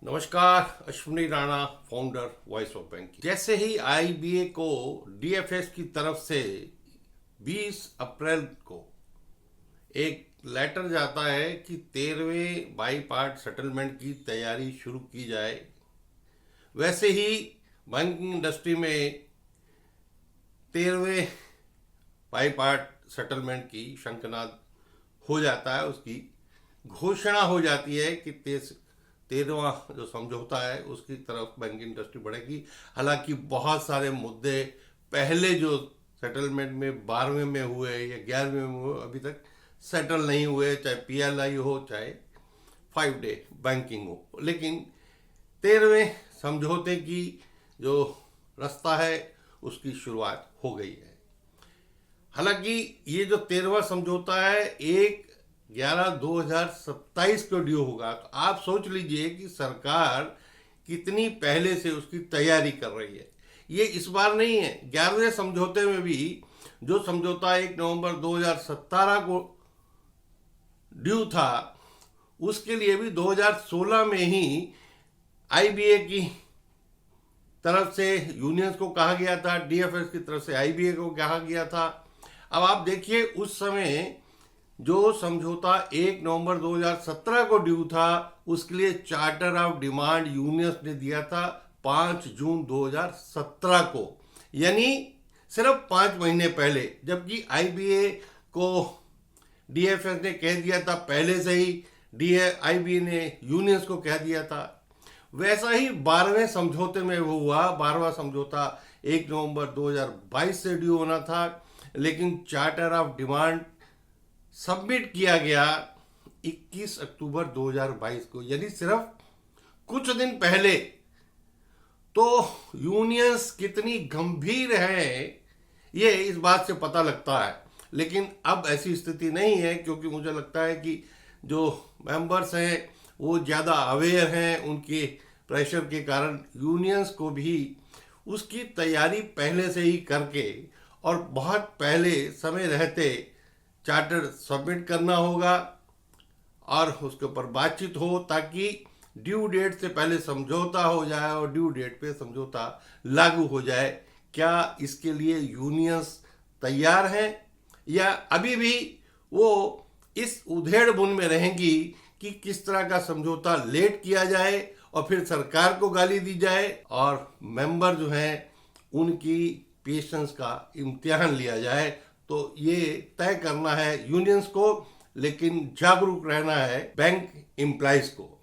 नमस्कार, Ashwini Rana, founder voice of bank. जैसे ही IBA को डीएफएस की तरफ से 20 अप्रैल को एक लेटर जाता है कि 13वें बाई पार्ट सेटलमेंट की तैयारी शुरू की जाए, वैसे ही बैंकिंग इंडस्ट्री में 13वें बाई पार्ट सेटलमेंट की शंखनाद हो जाता है। उसकी घोषणा हो जाती है कि 13वां जो समझौता है उसकी तरफ बैंकिंग इंडस्ट्री बढ़ेगी। हालांकि बहुत सारे मुद्दे पहले जो सेटलमेंट में 12वें में हुए या 11वें में हुए अभी तक सेटल नहीं हुए, चाहे पीएलआई हो चाहे 5 डे बैंकिंग हो। लेकिन 13वें समझौते की जो रास्ता है उसकी शुरुआत हो गई है। हालांकि ये जो 13वां समझौता है 1/11/2027 को ड्यू होगा। तो आप सोच लीजिए कि सरकार कितनी पहले से उसकी तैयारी कर रही है। ये इस बार नहीं है, 11वें समझौते में भी जो समझौता 1 नवंबर 2017 को ड्यू था उसके लिए भी 2016 में ही आईबीए की तरफ से यूनियंस को कहा गया था, डीएफएस की तरफ से आईबीए को कहा गया था। अब आप देखिए उस समय जो समझौता 1 नवंबर 2017 को ड्यू था उसके लिए चार्टर ऑफ डिमांड यूनियंस ने दिया था 5 जून 2017 को, यानी सिर्फ 5 महीने पहले। जबकि आईबीए को डीएफएस ने कह दिया था पहले से ही, आईबीए ने यूनियंस को कह दिया था। वैसा ही 12वें समझौते में वो हुआ। 12वां समझौता 1 नवंबर 2022 से ड्यू होना था, लेकिन चार्टर ऑफ डिमांड सबमिट किया गया 21 अक्टूबर 2022 को, यानी सिर्फ कुछ दिन पहले। तो यूनियंस कितनी गंभीर है ये इस बात से पता लगता है। लेकिन अब ऐसी स्थिति नहीं है, क्योंकि मुझे लगता है कि जो मेंबर्स हैं वो ज़्यादा अवेयर हैं। उनके प्रेशर के कारण यूनियंस को भी उसकी तैयारी पहले से ही करके और बहुत पहले समय रहते चार्टर सबमिट करना होगा और उसके ऊपर बातचीत हो, ताकि ड्यू डेट से पहले समझौता हो जाए और ड्यू डेट पे समझौता लागू हो जाए। क्या इसके लिए यूनियंस तैयार हैं या अभी भी वो इस उधेड़-बुन में रहेंगी कि किस तरह का समझौता लेट किया जाए और फिर सरकार को गाली दी जाए और मेंबर जो हैं उनकी पेशेंस का इम्तिहान लिया जाए। तो ये तय करना है यूनियंस को, लेकिन जागरूक रहना है बैंक एम्प्लॉइज को।